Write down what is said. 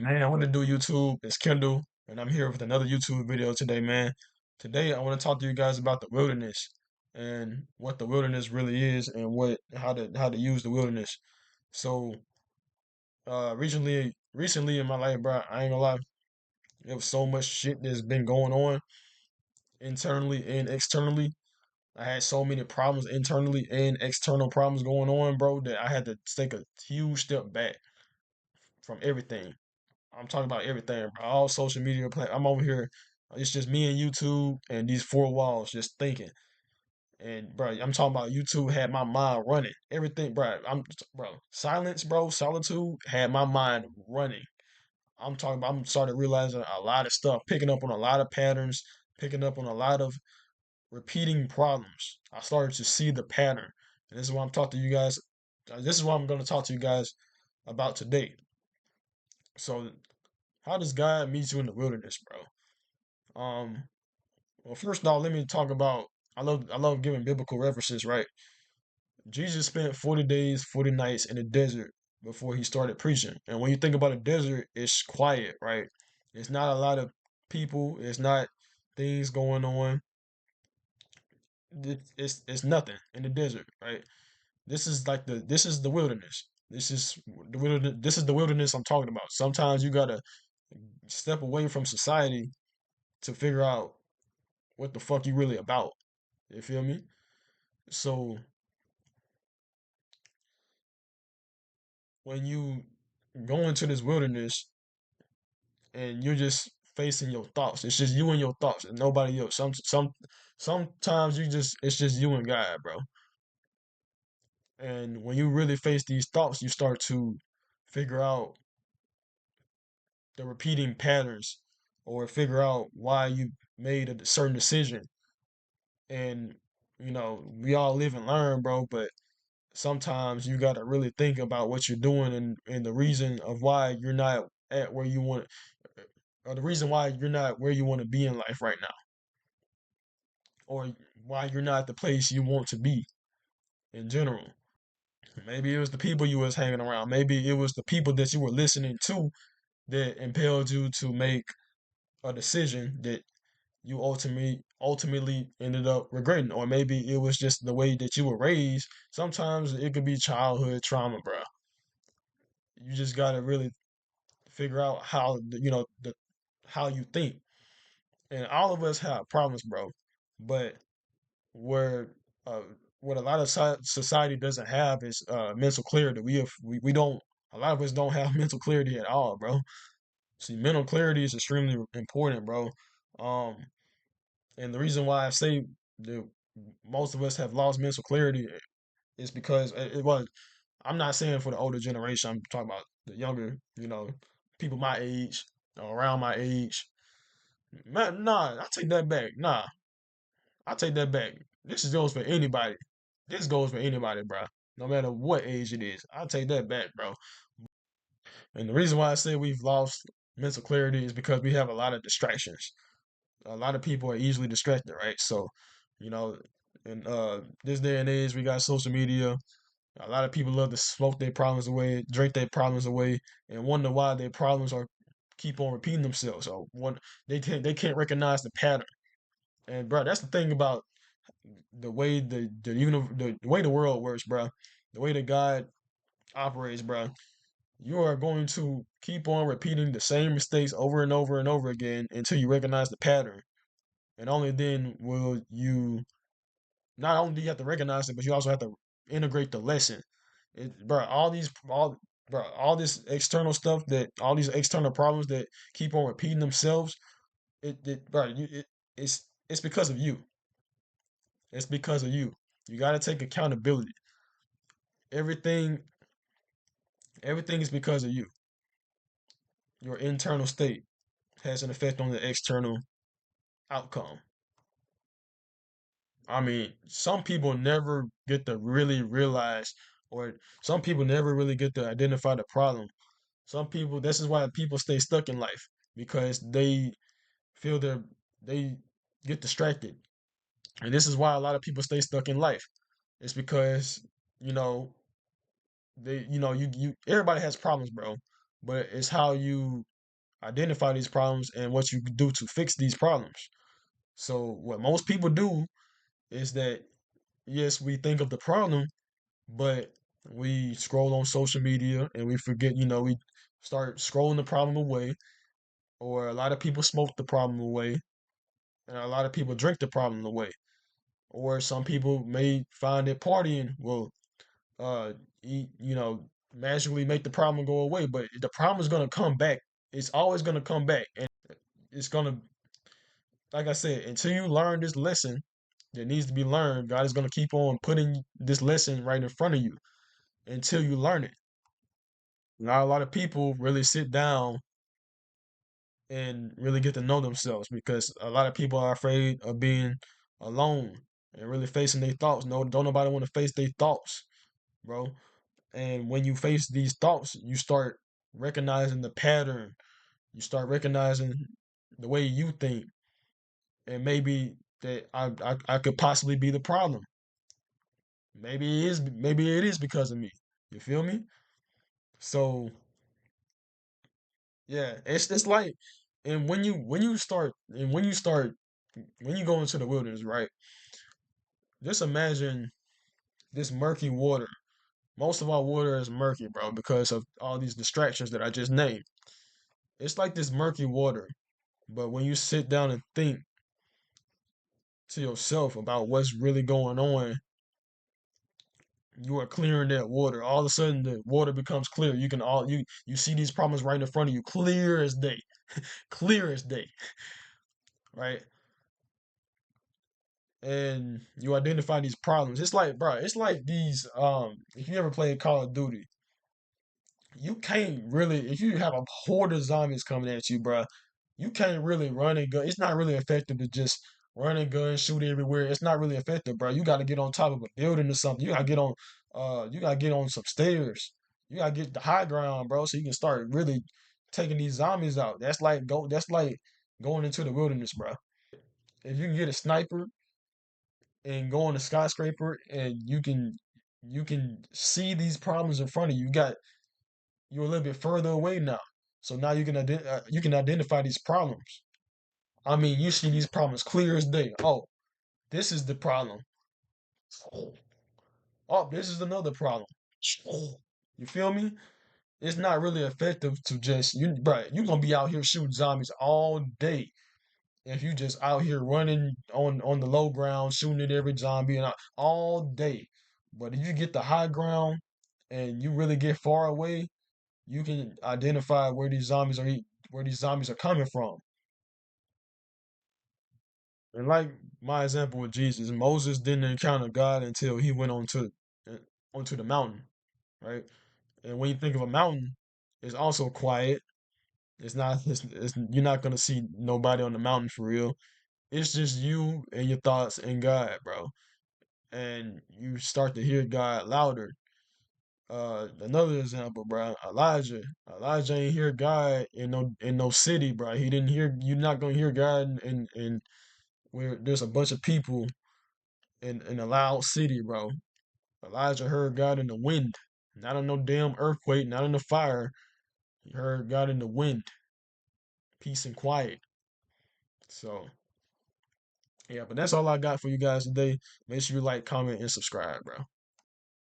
Man, what to do, YouTube? It's Kendall, and I'm here with another YouTube video today, man. Today, I want to talk to you guys about the wilderness and what the wilderness really is, and how to use the wilderness. So, recently in my life, bro, I ain't gonna lie, there was so much shit that's been going on internally and externally. I had so many problems internally and external problems going on, bro, that I had to take a huge step back from everything. I'm talking about everything, bro. All social media. I'm over here. It's just me and YouTube and these four walls just thinking. And bro, I'm talking about YouTube had my mind running. Everything, bro. Silence, bro. Solitude had my mind running. I'm started realizing a lot of stuff, picking up on a lot of patterns, picking up on a lot of repeating problems. I started to see the pattern, and this is what I'm talking to you guys. This is what I'm going to talk to you guys about today. So, how does God meet you in the wilderness, bro? Well, first off, let me talk about. I love giving biblical references, right? Jesus spent 40 days, 40 nights in the desert before he started preaching. And when you think about a desert, it's quiet, right? It's not a lot of people. It's not things going on. It's nothing in the desert, right? This is the wilderness. This is the wilderness. This is the wilderness I'm talking about. Sometimes you gotta step away from society to figure out what the fuck you really about. You feel me? So when you go into this wilderness and you're just facing your thoughts, it's just you and your thoughts and nobody else. Sometimes it's just you and God, bro. And when you really face these thoughts, you start to figure out the repeating patterns or figure out why you made a certain decision. And we all live and learn, bro, but sometimes you got to really think about what you're doing and the reason of why you're not at where you want, or the reason why you're not where you want to be in life right now, or why you're not the place you want to be in general. Maybe it was the people you was hanging around. Maybe it was the people that you were listening to that impelled you to make a decision that you ultimately ended up regretting, or maybe it was just the way that you were raised. Sometimes it could be childhood trauma, bro. You just gotta really figure out how how you think. And all of us have problems, bro. But where uh, what a lot of society doesn't have is mental clarity. We don't. A lot of us don't have mental clarity at all, bro. See, mental clarity is extremely important, bro. Um, and the reason why I say the most of us have lost mental clarity is because it was. I'm not saying for the older generation. I'm talking about the younger, people my age, around my age. Man, nah, I take that back. Nah, I take that back. This goes for anybody. This goes for anybody, bro. No matter what age it is. I take that back, bro. And the reason why I say we've lost mental clarity is because we have a lot of distractions. A lot of people are easily distracted, right? So, you know, in this day and age, we got social media. A lot of people love to smoke their problems away, drink their problems away, and wonder why their problems are keep on repeating themselves. So one, they can't recognize the pattern. And bro, that's the thing about the way the world works, bro. The way that God operates, bro. You are going to keep on repeating the same mistakes over and over and over again until you recognize the pattern. And only then will you not only do you have to recognize it, but you also have to integrate the lesson. Bro, all this external stuff all these external problems that keep on repeating themselves, bro, it's because of you. It's because of you. You got to take accountability. Everything, everything is because of you. Your internal state has an effect on the external outcome. I mean, some people never get to really realize, or some people never really get to identify the problem. Some people, this is why people stay stuck in life because they feel they get distracted. And this is why a lot of people stay stuck in life. It's because, you know, you everybody has problems, bro. But it's how you identify these problems and what you can do to fix these problems. So what most people do is that yes, we think of the problem, but we scroll on social media and we forget, we start scrolling the problem away, or a lot of people smoke the problem away, and a lot of people drink the problem away, or some people may find that partying will uh eat, magically make the problem go away, but the problem is gonna come back. It's always gonna come back, and it's gonna, like I said, until you learn this lesson that needs to be learned, God is gonna keep on putting this lesson right in front of you until you learn it. Not a lot of people really sit down and really get to know themselves because a lot of people are afraid of being alone and really facing their thoughts. No, don't nobody want to face their thoughts, bro. And when you face these thoughts, you start recognizing the pattern. You start recognizing the way you think, and maybe that I could possibly be the problem. Maybe it is because of me. You feel me? So yeah, it's like, and when you go into the wilderness, right? Just imagine this murky water. Most of our water is murky, bro, because of all these distractions that I just named. It's like this murky water, but when you sit down and think to yourself about what's really going on, you are clearing that water. All of a sudden, the water becomes clear. You see these problems right in front of you, clear as day, clear as day, right? And you identify these problems. It's like, bro, it's like these. If you ever played Call of Duty, you can't really, if you have a horde of zombies coming at you, bro, you can't really run and gun. It's not really effective to just run and gun, shoot everywhere. It's not really effective, bro. You got to get on top of a building or something. You got to get on some stairs. You got to get the high ground, bro, so you can start really taking these zombies out. That's like going into the wilderness, bro. If you can get a sniper and go on a skyscraper and you can see these problems in front of you. You're a little bit further away now. So now you can identify these problems. I mean, you see these problems clear as day. Oh, this is the problem. Oh, this is another problem. You feel me? It's not really effective to just you're gonna be out here shooting zombies all day if you just out here running on the low ground, shooting at every zombie and all day. But if you get the high ground and you really get far away, you can identify where these zombies are coming from. And like my example with Jesus, Moses didn't encounter God until he went uh, onto the mountain, right? And when you think of a mountain, it's also quiet. You're not gonna see nobody on the mountain for real. It's just you and your thoughts and God, bro. And you start to hear God louder. Another example, bro. Elijah. Elijah ain't hear God in no city, bro. He didn't hear. You're not gonna hear God in where there's a bunch of people in a loud city, bro. Elijah heard God in the wind, not in no damn earthquake, not in the fire. He heard God in the wind, peace and quiet. So yeah, but that's all I got for you guys today. Make sure you like, comment, and subscribe, bro.